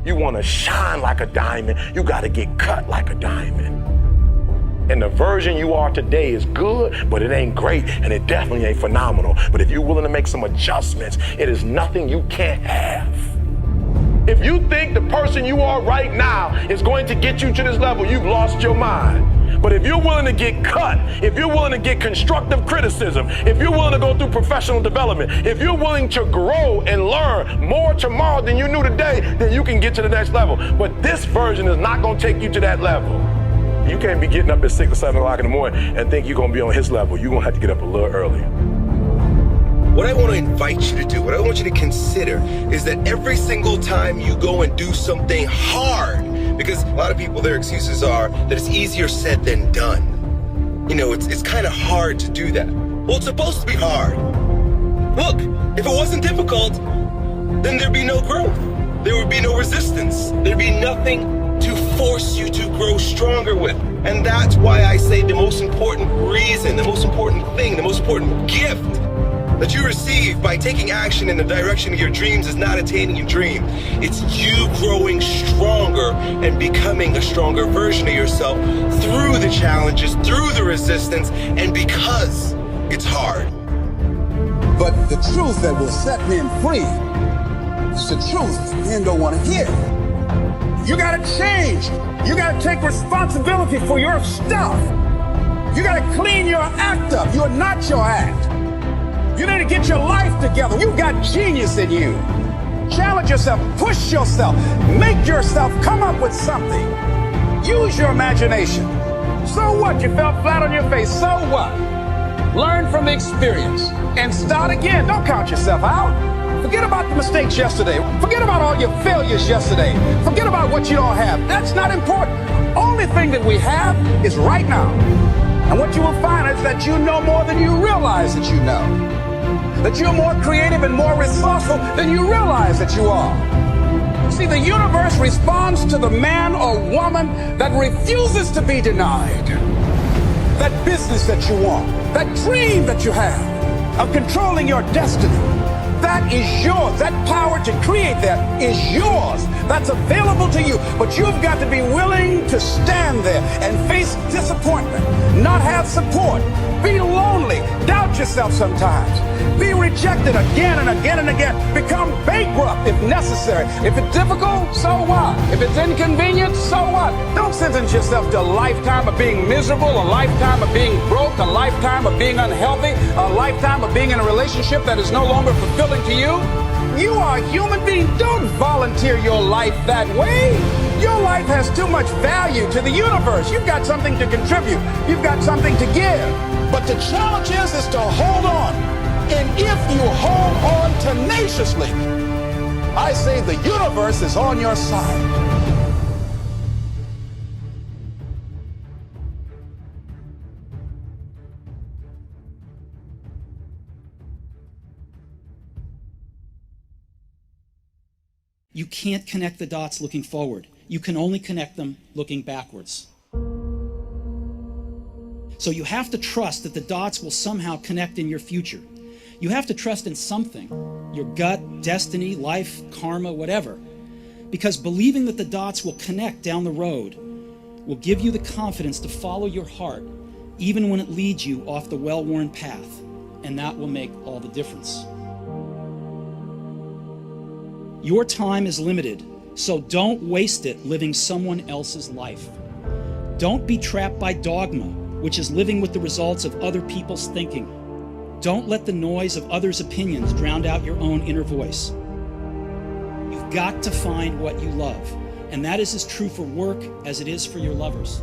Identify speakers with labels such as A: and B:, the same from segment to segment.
A: You want to shine like a diamond, you got to get cut like a diamond. And the version you are today is good, but it ain't great, and it definitely ain't phenomenal. But if you're willing to make some adjustments, it is nothing you can't have. If you think the person you are right now is going to get you to this level, you've lost your mind. But if you're willing to get cut, if you're willing to get constructive criticism, if you're willing to go through professional development, if you're willing to grow and learn more tomorrow than you knew today, then you can get to the next level. But this version is not going to take you to that level. You can't be getting up at 6 or 7 o'clock in the morning and think you're going to be on his level. You're going to have to get up a little earlier.
B: What I want to invite you to do, what I want you to consider, is that every single time you go and do something hard, because a lot of people, their excuses are that it's easier said than done. You know, it's kind of hard to do that. Well, it's supposed to be hard. Look, if it wasn't difficult, then there'd be no growth. There would be no resistance. There'd be nothing to force you to grow stronger with. And that's why I say the most important reason, the most important thing, the most important gift that you receive by taking action in the direction of your dreams is not attaining your dream. It's you growing stronger and becoming a stronger version of yourself through the challenges, through the resistance, and because it's hard.
C: But the truth that will set men free is the truth men don't want to hear. You gotta change. You gotta take responsibility for your stuff. You gotta clean your act up. You're not your act. You need to get your life together. You've got genius in you. Challenge yourself, push yourself, make yourself come up with something. Use your imagination. So what? You fell flat on your face. So what? Learn from the experience and start again. Don't count yourself out. Forget about the mistakes yesterday. Forget about all your failures yesterday. Forget about what you don't have. That's not important. Only thing that we have is right now. And what you will find is that you know more than you realize that you know. That you're more creative and more resourceful than you realize that you are. See, the universe responds to the man or woman that refuses to be denied. That business that you want, that dream that you have of controlling your destiny, that is yours. That power to create that is yours. That's available to you. But you've got to be willing to stand there and face disappointment, not have support, be lonely, doubt yourself sometimes, be rejected again and again and again, become bankrupt if necessary. If it's difficult, so what? If it's inconvenient, so what? Don't sentence yourself to a lifetime of being miserable, a lifetime of being broke, a lifetime of being unhealthy, a lifetime of being in a relationship that is no longer fulfilling to you. You are a human being. Don't volunteer your life that way. Your life has too much value to the universe. You've got something to contribute. You've got something to give. But the challenge is to hold on. And if you hold on tenaciously, I say the universe is on your side.
D: You can't connect the dots looking forward. You can only connect them looking backwards. So you have to trust that the dots will somehow connect in your future. You have to trust in something, your gut, destiny, life, karma, whatever. Because believing that the dots will connect down the road will give you the confidence to follow your heart, even when it leads you off the well-worn path. And that will make all the difference. Your time is limited, so don't waste it living someone else's life. Don't be trapped by dogma, which is living with the results of other people's thinking. Don't let the noise of others' opinions drown out your own inner voice. You've got to find what you love, and that is as true for work as it is for your lovers.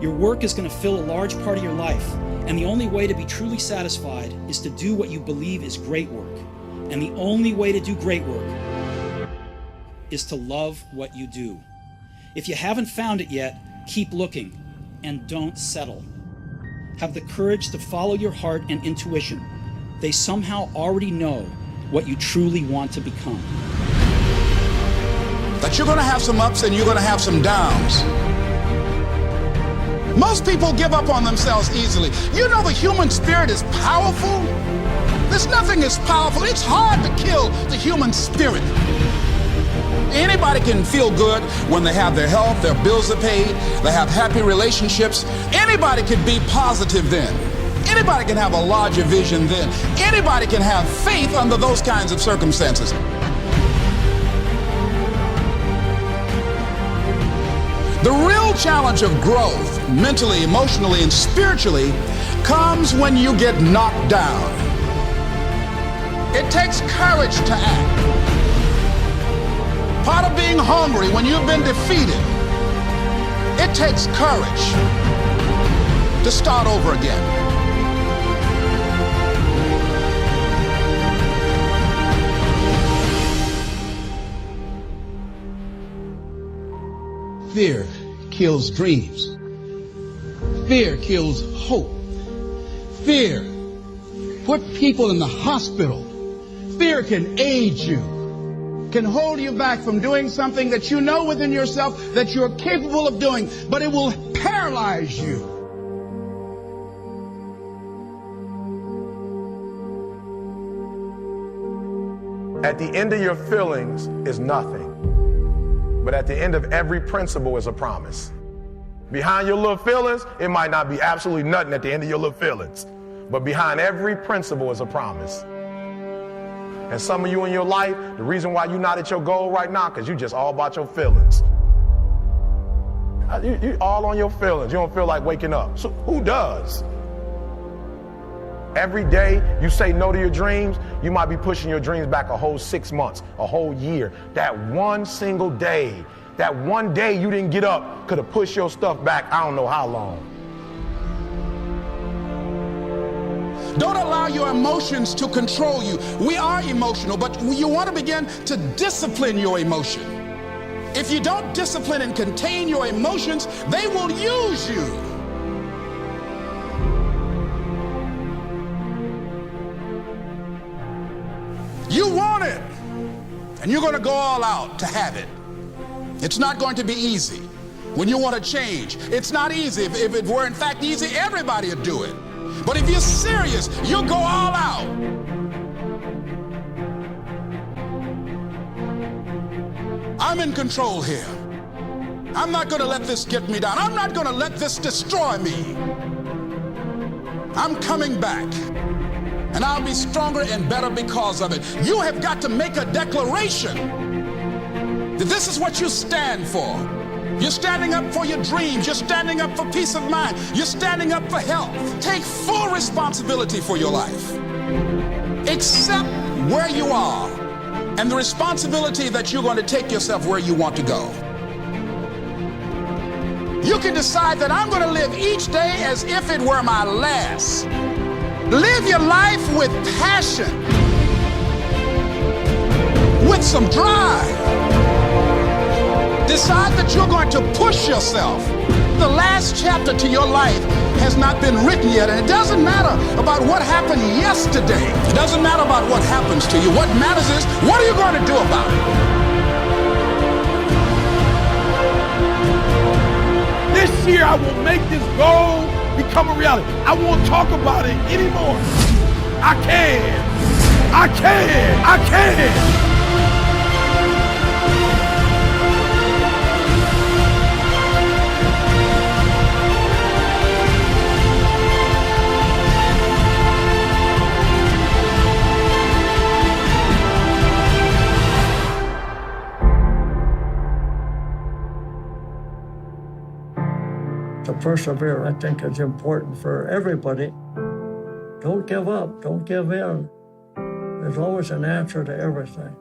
D: Your work is going to fill a large part of your life, and the only way to be truly satisfied is to do what you believe is great work. And the only way to do great work is to love what you do. If you haven't found it yet, keep looking and don't settle. Have the courage to follow your heart and intuition. They somehow already know what you truly want to become.
C: That you're going to have some ups and you're going to have some downs. Most people give up on themselves easily. You know the human spirit is powerful. There's nothing as powerful. It's hard to kill the human spirit.
E: Anybody can feel good when they have their health, their bills are paid, they have happy relationships. Anybody can be positive then. Anybody can have a larger vision then. Anybody can have faith under those kinds of circumstances. The real challenge of growth, mentally, emotionally, and spiritually, comes when you get knocked down. It takes courage to act. Part of being hungry when you've been defeated, it takes courage to start over again.
C: Fear kills dreams. Fear kills hope. Fear put people in the hospital. Fear can aid you, can hold you back from doing something that you know within yourself that you're capable of doing, but it will paralyze you.
A: At the end of your feelings is nothing. But at the end of every principle is a promise. Behind your little feelings, it might not be absolutely nothing at the end of your little feelings. But behind every principle is a promise. And some of you in your life, the reason why you're not at your goal right now, because you just all about your feelings. You all on your feelings. You don't feel like waking up. So who does? Every day you say no to your dreams, you might be pushing your dreams back a whole 6 months, a whole year. That one single day, that one day you didn't get up could have pushed your stuff back I don't know how long.
E: Don't allow your emotions to control you. We are emotional, but you want to begin to discipline your emotion. If you don't discipline and contain your emotions, they will use you. You want it, and you're going to go all out to have it. It's not going to be easy. When you want to change, it's not easy. If it were in fact easy, everybody would do it. But if you're serious, you'll go all out. I'm in control here. I'm not going to let this get me down. I'm not going to let this destroy me. I'm coming back. And I'll be stronger and better because of it. You have got to make a declaration that this is what you stand for. You're standing up for your dreams. You're standing up for peace of mind. You're standing up for health. Take full responsibility for your life. Accept where you are and the responsibility that you're going to take yourself where you want to go. You can decide that I'm going to live each day as if it were my last. Live your life with passion, with some drive. Decide that you're going to push yourself. The last chapter to your life has not been written yet, and it doesn't matter about what happened yesterday. It doesn't matter about what happens to you. What matters is, what are you going to do about it?
F: This year I will make this goal become a reality. I won't talk about it anymore. I can. I can. I can.
G: To persevere, I think, is important for everybody. Don't give up. Don't give in. There's always an answer to everything.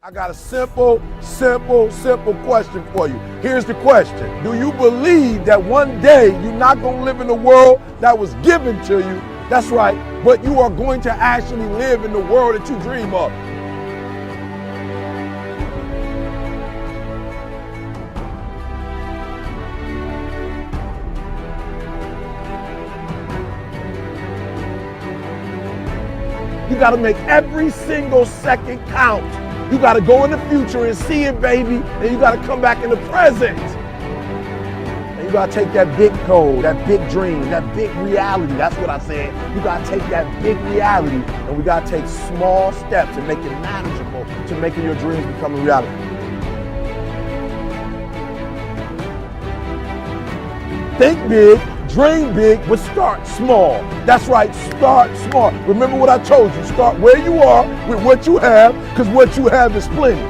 F: I got a simple question for you. Here's the question. Do you believe that one day you're not going to live in the world that was given to you? That's right. But you are going to actually live in the world that you dream of. You got to make every single second count. You got to go in the future and see it, baby. And you got to come back in the present. And you got to take that big goal, that big dream, that big reality. That's what I said. You got to take that big reality, and we got to take small steps and make it manageable to making your dreams become a reality. Think big, dream big, but start small. That's right, start small. Remember what I told you, start where you are with what you have, because what you have is plenty.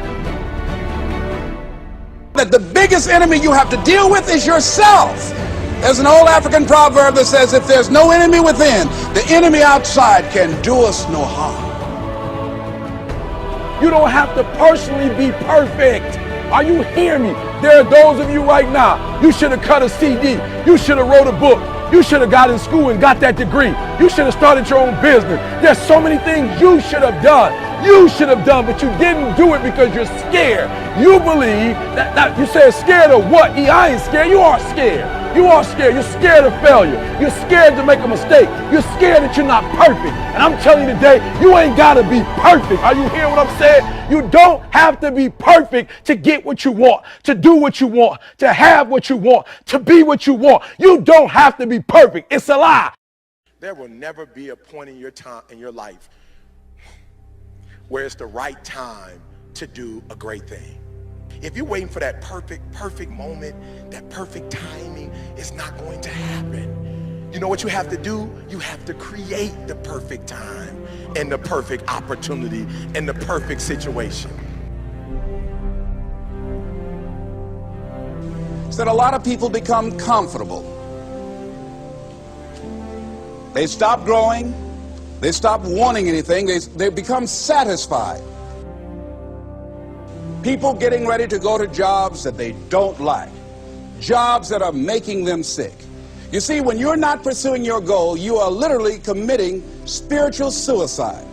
C: That the biggest enemy you have to deal with is yourself. There's an old African proverb that says, if there's no enemy within, the enemy outside can do us no harm.
F: You don't have to personally be perfect. Are you hearing me? There are those of you right now, you should have cut a CD. You should have wrote a book. You should have got in school and got that degree. You should have started your own business. There's so many things you should have done. You should have done, but you didn't do it because you're scared. You believe that you said scared of what? I ain't scared. You are scared. You are scared. You're scared of failure. You're scared to make a mistake. You're scared that you're not perfect. And I'm telling you today, you ain't got to be perfect. Are you hearing what I'm saying? You don't have to be perfect to get what you want, to do what you want, to have what you want, to be what you want. You don't have to be perfect. It's a lie.
A: There will never be a point in your time, in your life, where it's the right time to do a great thing. If you're waiting for that perfect moment, that perfect timing, it's not going to happen. You know what you have to do? You have to create the perfect time and the perfect opportunity and the perfect situation.
C: It's that a lot of people become comfortable. They stop growing. They stop wanting anything. They become satisfied. People getting ready to go to jobs that they don't like, jobs that are making them sick. You see, when you're not pursuing your goal, you are literally committing spiritual suicide.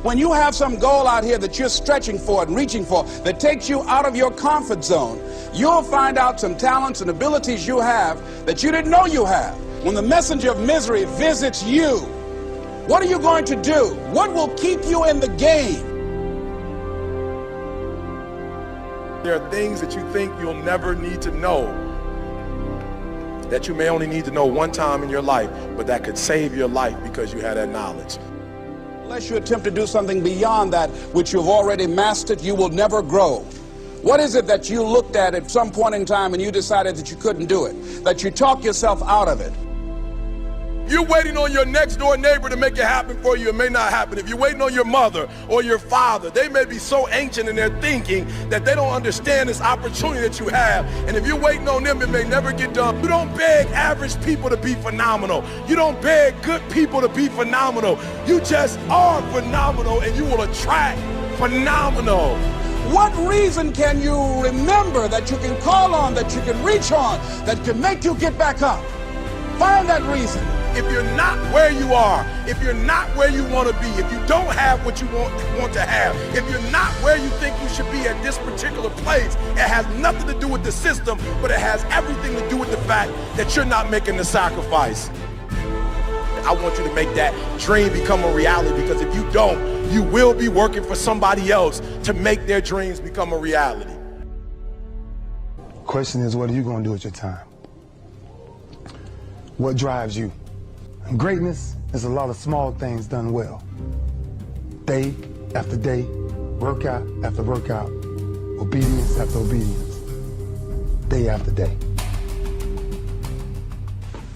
C: When you have some goal out here that you're stretching for and reaching for that takes you out of your comfort zone, you'll find out some talents and abilities you have that you didn't know you have. When the messenger of misery visits you, what are you going to do? What will keep you in the game?
A: There are things that you think you'll never need to know, that you may only need to know one time in your life, but that could save your life because you had that knowledge.
C: Unless you attempt to do something beyond that which you've already mastered, you will never grow. What is it that you looked at some point in time and you decided that you couldn't do it, that you talked yourself out of it?
A: You're waiting on your next door neighbor to make it happen for you. It may not happen. If you're waiting on your mother or your father, they may be so ancient in their thinking that they don't understand this opportunity that you have. And if you're waiting on them, it may never get done. You don't beg average people to be phenomenal. You don't beg good people to be phenomenal. You just are phenomenal, and you will attract phenomenal.
C: What reason can you remember that you can call on, that you can reach on, that can make you get back up? Find that reason.
A: If you're not where you are, if you're not where you want to be, if you don't have what you want to have, if you're not where you think you should be at this particular place, it has nothing to do with the system, but it has everything to do with the fact that you're not making the sacrifice. I want you to make that dream become a reality, because if you don't, you will be working for somebody else to make their dreams become a reality.
H: Question is, what are you going to do with your time? What drives you? And greatness is a lot of small things done well. Day after day, workout after workout, obedience after obedience, day after day.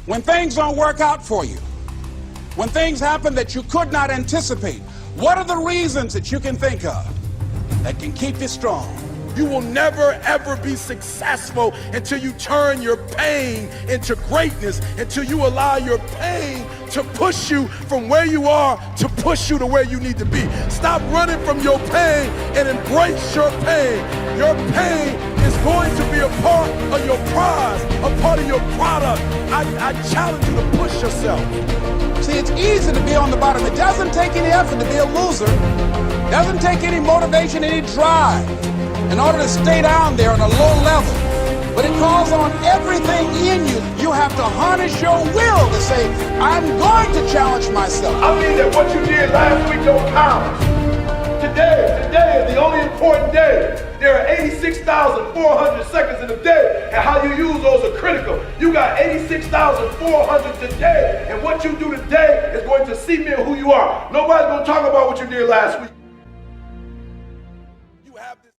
C: When things don't work out for you, when things happen that you could not anticipate, what are the reasons that you can think of that can keep you strong?
A: You will never, ever be successful until you turn your pain into greatness, until you allow your pain to push you from where you are to push you to where you need to be. Stop running from your pain and embrace your pain. Your pain is going to be a part of your prize, a part of your product. I challenge you to push yourself.
C: See, it's easy to be on the bottom. It doesn't take any effort to be a loser. It doesn't take any motivation, any drive in order to stay down there on a low level.
E: But it calls on everything in you. You have to harness your will to say, I'm going to challenge myself.
F: I mean that what you did last week don't count. Today is the only important day. There are 86,400 seconds in a day, and how you use those are critical. You got 86,400 today, and what you do today is going to cement who you are. Nobody's going to talk about what you did last week.